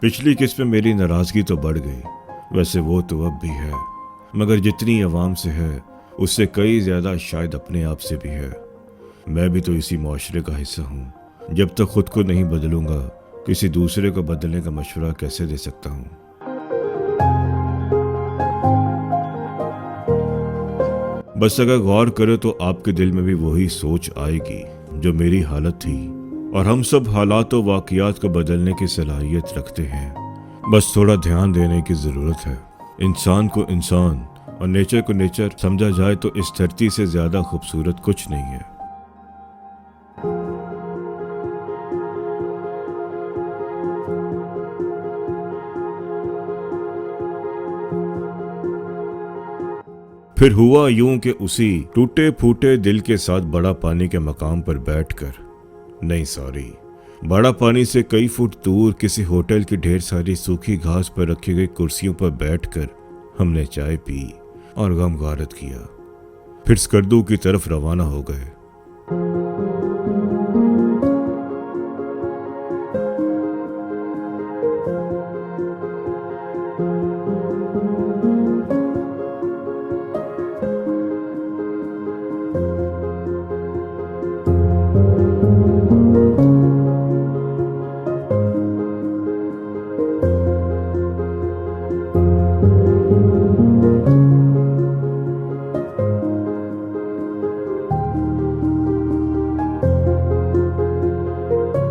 पिछली किस्त में मेरी नाराज़गी तो बढ़ गई, वैसे वो तो अब भी है, मगर जितनी आवाम से है उससे कई ज़्यादा शायद अपने आप से भी है। मैं भी तो इसी मुआशरे का हिस्सा हूँ। जब तक खुद को नहीं बदलूंगा किसी दूसरे को बदलने का मशवरा कैसे दे सकता हूँ। बस अगर गौर करो तो आपके दिल में भी वही सोच आएगी जो मेरी हालत थी, और हम सब हालात और वाक़ियात को बदलने की सलाहियत रखते हैं। बस थोड़ा ध्यान देने की ज़रूरत है। इंसान को इंसान और नेचर को नेचर समझा जाए तो इस धरती से ज़्यादा खूबसूरत कुछ नहीं है। फिर हुआ यूं कि उसी टूटे फूटे दिल के साथ बड़ा पानी के मकाम पर बैठकर, नहीं सॉरी, बड़ा पानी से कई फुट दूर किसी होटल की ढेर सारी सूखी घास पर रखी गई कुर्सियों पर बैठकर हमने चाय पी और गम गारत किया। फिर स्कर्दू की तरफ रवाना हो गए।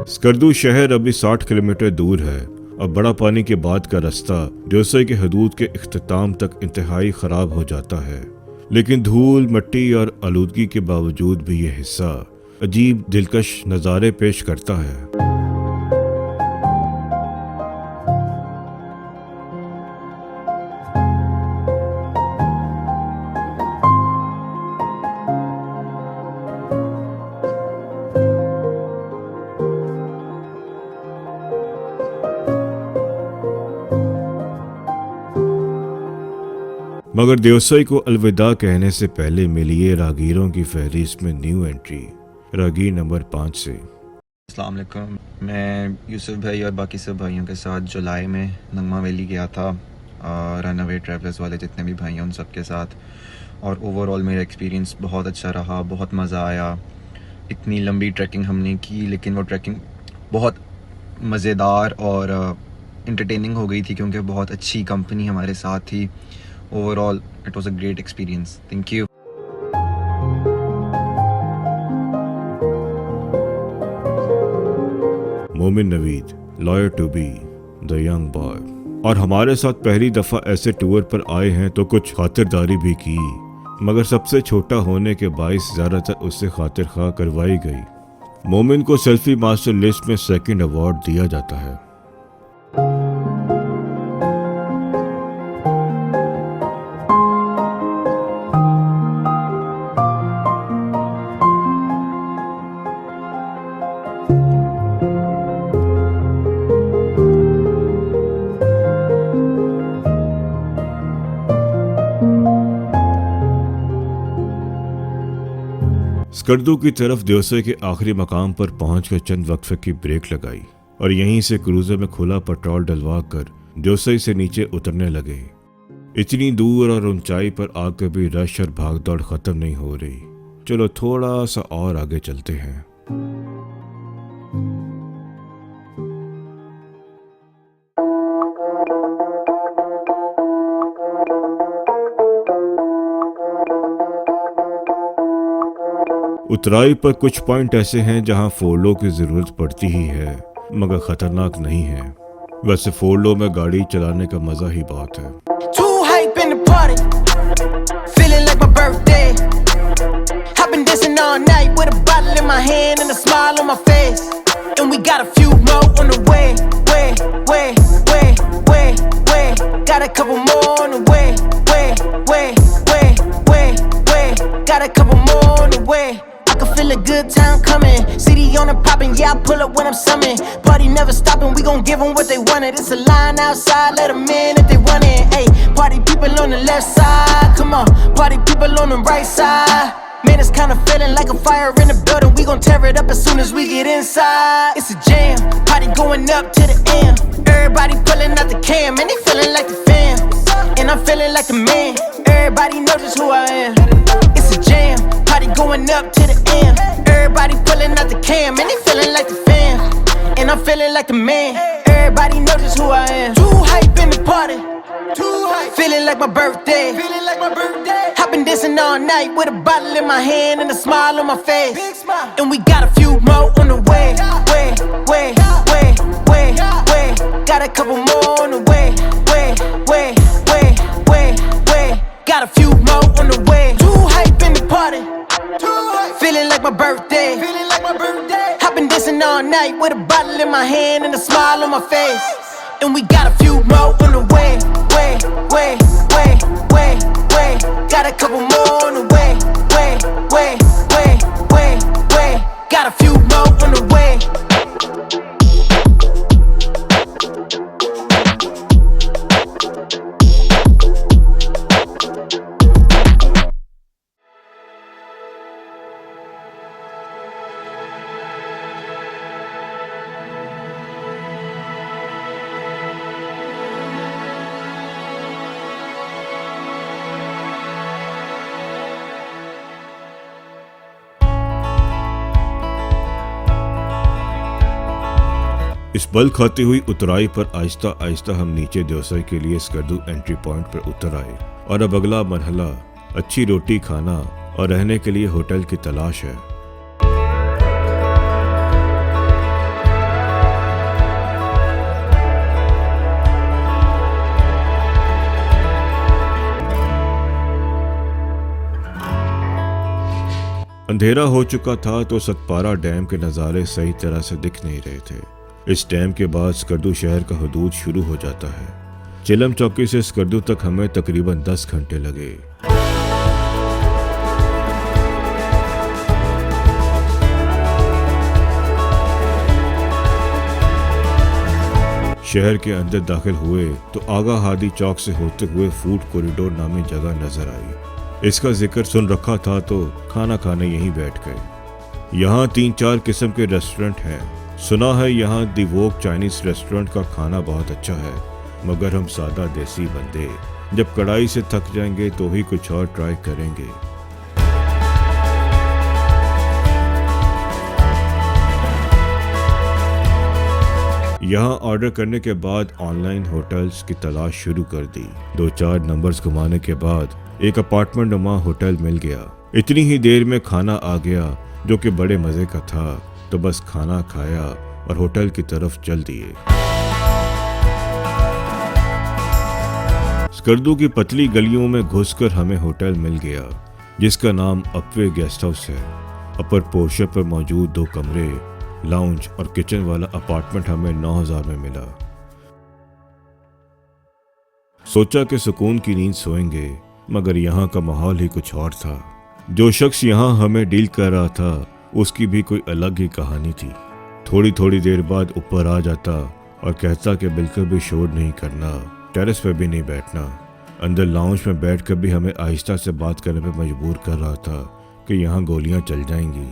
स्कर्दू शहर अभी 60 किलोमीटर दूर है और बड़ा पानी के बाद का रास्ता ड्योसई के हदूद के इख्तिताम तक इंतहाई ख़राब हो जाता है। लेकिन धूल, मिट्टी और आलूदगी के बावजूद भी ये हिस्सा अजीब दिलकश नज़ारे पेश करता है। मगर ड्योसई को अलविदा कहने से पहले मिलिए रागीरों की फहरिस्त में न्यू एंट्री रागीर नंबर 5 से। अस्सलाम वालेकुम। मैं यूसुफ भाई और बाकी सब भाइयों के साथ जुलाई में नगमा वैली गया था, रनअवे ट्रैवलर्स वाले जितने भी भाई हैं उन सब के साथ, और ओवरऑल मेरा एक्सपीरियंस बहुत अच्छा रहा, बहुत मज़ा आया। इतनी लंबी ट्रैकिंग हमने की लेकिन वो ट्रैकिंग बहुत मज़ेदार और इंटरटेनिंग हो गई थी क्योंकि बहुत अच्छी कंपनी हमारे साथ थी। Overall, it was a great experience. Thank you. Momin Naveed, lawyer to be the young boy, और हमारे साथ पहली दफ़ा ऐसे टूर पर आए हैं तो कुछ खातिरदारी भी की, मगर सबसे छोटा होने के बाइस ज़्यादातर उससे खातिर खा करवाई गई। मोमिन को सेल्फी मास्टर लिस्ट में सेकंड अवार्ड दिया जाता है। स्कर्दू की तरफ ड्योसई के आखिरी मकाम पर पहुंचकर चंद वक्फे की ब्रेक लगाई और यहीं से क्रूजर में खुला पेट्रोल डलवा कर ड्योसई से नीचे उतरने लगे। इतनी दूर और ऊंचाई पर आकर भी रश और भागदौड़ खत्म नहीं हो रही। चलो थोड़ा सा और आगे चलते हैं। उतराई पर कुछ पॉइंट ऐसे हैं जहां फोल्डो की जरूरत पड़ती ही है, मगर खतरनाक नहीं है। वैसे फोल्डो में गाड़ी चलाने का मजा ही बहुत है। Feel a good time coming. City on and popping, yeah, I pull up when I'm summoned. Party never stopping, we gon' give them what they wanted. It's a line outside, let them in if they want it. Ayy, party people on the left side, come on. Party people on the right side. Man, it's kinda feeling like a fire in the building. We gon' tear it up as soon as we get inside. It's a jam, party going up to the end. Everybody pulling out the cam, and they feeling like the fam. And I'm feeling like the man. Everybody knows just who I am. It's a jam, party going up to the end. Everybody pulling out the cam, and they feeling like the fam. And I'm feeling like the man. Everybody knows just who I am. Too hype in the party. Too hype. Feeling like my birthday. Feeling like my birthday. I've been dancing all night with a bottle in my hand and a smile on my face. Big smile. And we got a few more on the way. Way. Got a couple more on the way. Way. Got a few more on the way. Too hype in the party. Too hype. Feeling like my birthday. Feeling like my birthday. I've been dancing all night with a bottle in my hand and a smile on my face. And we got a few more on the way. Way. Got a couple more on the way. Way. Got a few more on the way. इस बल खाती हुई उतराई पर आहिस्ता आहिस्ता हम नीचे देवसाई के लिए स्कर्दू एंट्री पॉइंट पर उतर आए और अब अगला मरहला अच्छी रोटी खाना और रहने के लिए होटल की तलाश है। अंधेरा हो चुका था तो सतपारा डैम के नज़ारे सही तरह से दिख नहीं रहे थे। इस डैम के बाद स्कर्दू शहर का हदूद शुरू हो जाता है। चिलम चौकी से स्कर्दू तक हमें तकरीबन 10 घंटे लगे। शहर के अंदर दाखिल हुए तो आगा हादी चौक से होते हुए फूड कॉरिडोर नामी जगह नजर आई। इसका जिक्र सुन रखा था तो खाना खाने यहीं बैठ गए। यहाँ 3-4 किस्म के रेस्टोरेंट हैं। सुना है यहाँ दी वोक चाइनीज रेस्टोरेंट का खाना बहुत अच्छा है, मगर हम सादा देसी बंदे जब कढ़ाई से थक जाएंगे तो ही कुछ और ट्राई करेंगे। यहाँ ऑर्डर करने के बाद ऑनलाइन होटल्स की तलाश शुरू कर दी। 2-4 नंबर्स घुमाने के बाद एक अपार्टमेंट नुमा होटल मिल गया। इतनी ही देर में खाना आ गया जो कि बड़े मजे का था, तो बस खाना खाया और होटल की तरफ चल दिए। स्कर्दू की पतली गलियों में घुसकर हमें होटल मिल गया जिसका नाम अपवे गेस्ट हाउस है। अपर पोर्शन पर मौजूद 2 कमरे, लाउंज और किचन वाला अपार्टमेंट हमें 9,000 में मिला। सोचा कि सुकून की नींद सोएंगे, मगर यहाँ का माहौल ही कुछ और था। जो शख्स यहाँ हमें डील कर रहा था उसकी भी कोई अलग ही कहानी थी। थोड़ी देर बाद ऊपर आ जाता और कहता कि बिल्कुल भी शोर नहीं करना, टेरेस पे भी नहीं बैठना। अंदर लाउंज में बैठकर भी हमें आहिस्ता से बात करने पे मजबूर कर रहा था कि यहाँ गोलियाँ चल जाएंगी।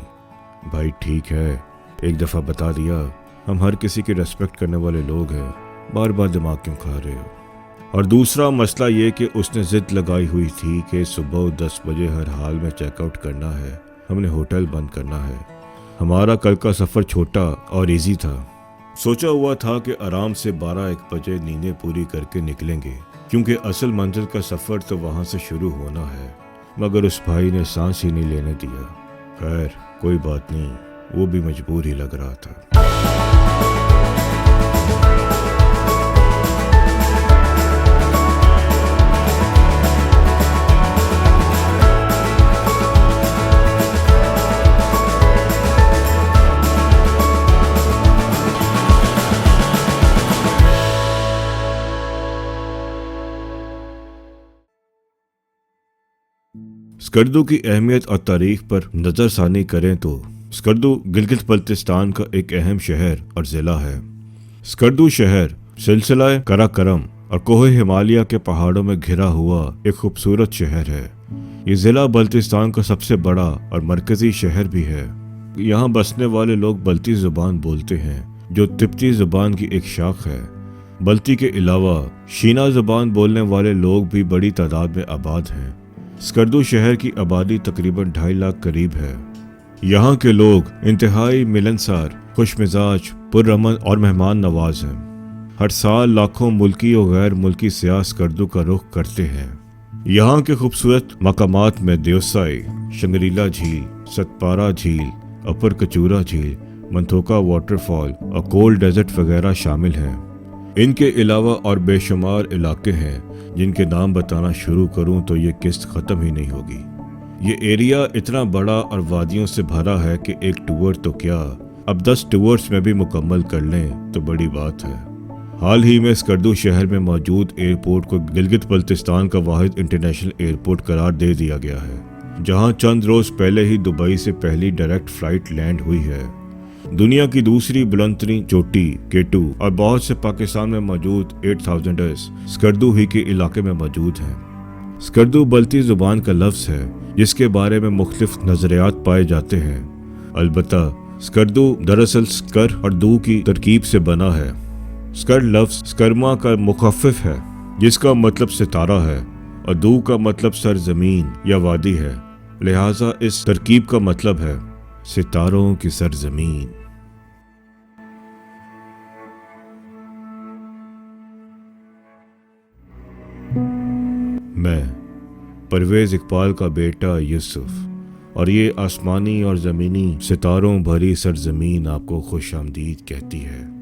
भाई ठीक है, एक दफ़ा बता दिया, हम हर किसी की रेस्पेक्ट करने वाले लोग हैं, बार बार दिमाग क्यों खा रहे हो। और दूसरा मसला ये कि उसने जिद लगाई हुई थी कि सुबह 10 बजे हर हाल में चेकआउट करना है, हमने होटल बंद करना है। हमारा कल का सफ़र छोटा और इजी था। सोचा हुआ था कि आराम से 12-1 बजे नींदें पूरी करके निकलेंगे, क्योंकि असल मंजिल का सफ़र तो वहाँ से शुरू होना है। मगर उस भाई ने सांस ही नहीं लेने दिया। खैर कोई बात नहीं, वो भी मजबूर ही लग रहा था। स्कर्दू की अहमियत और तारीख पर नज़रसानी करें तो स्कर्दू गिलगित बल्तिस्तान का एक अहम शहर और ज़िला है। स्कर्दू शहर सिलसिला कराकरम और कोह हिमालय के पहाड़ों में घिरा हुआ एक खूबसूरत शहर है। ये ज़िला बल्तिस्तान का सबसे बड़ा और मरकज़ी शहर भी है। यहाँ बसने वाले लोग बल्ती ज़ुबान बोलते हैं, जो तिब्ती ज़ुबान की एक शाख है। बल्ती के अलावा शीना ज़ुबान बोलने वाले लोग भी बड़ी तादाद में आबाद हैं। स्कर्दू शहर की आबादी तकरीबन 2.5 लाख करीब है। यहाँ के लोग इंतहाई मिलनसार, खुशमिजाज, पुरअमन और मेहमान नवाज हैं। हर साल लाखों मुल्की और गैर मुल्की सियाह स्कर्दू का रुख करते हैं। यहाँ के खूबसूरत मकामात में देवसाई, शंग्रीला झील, सतपारा झील, अपर कचूरा झील, मंथोका वाटरफॉल और कोल्ड डेजर्ट वगैरह शामिल हैं। इनके अलावा और बेशुमार इलाके हैं जिनके नाम बताना शुरू करूं तो ये किस्त ख़त्म ही नहीं होगी। ये एरिया इतना बड़ा और वादियों से भरा है कि एक टूर तो क्या, अब 10 टूर्स में भी मुकम्मल कर लें तो बड़ी बात है। हाल ही में स्कर्दू शहर में मौजूद एयरपोर्ट को गिलगित बल्तिस्तान का वाहिद इंटरनेशनल एयरपोर्ट करार दे दिया गया है, जहां चंद रोज पहले ही दुबई से पहली डायरेक्ट फ्लाइट लैंड हुई है। दुनिया की दूसरी बुलंदतरीन चोटी K2 और बहुत से पाकिस्तान में मौजूद 8000ers स्कर्दू ही के इलाके में मौजूद हैं। स्कर्दू बल्ती ज़ुबान का लफ्ज़ है जिसके बारे में मुख्तलिफ नज़रियात पाए जाते हैं। अलबत्ता स्कर्दू दरअसल स्कर और दू की तरकीब से बना है। स्कर लफ्ज़ स्करमा का मुखफ़िफ है जिसका मतलब सितारा है, और दू का मतलब सरजमीन या वादी है। लिहाजा इस तरकीब का मतलब है सितारों की सरजमीन। मैं परवेज़ इकबाल का बेटा यूसुफ और ये आसमानी और ज़मीनी सितारों भरी सरजमीन आपको खुशामदीद कहती है।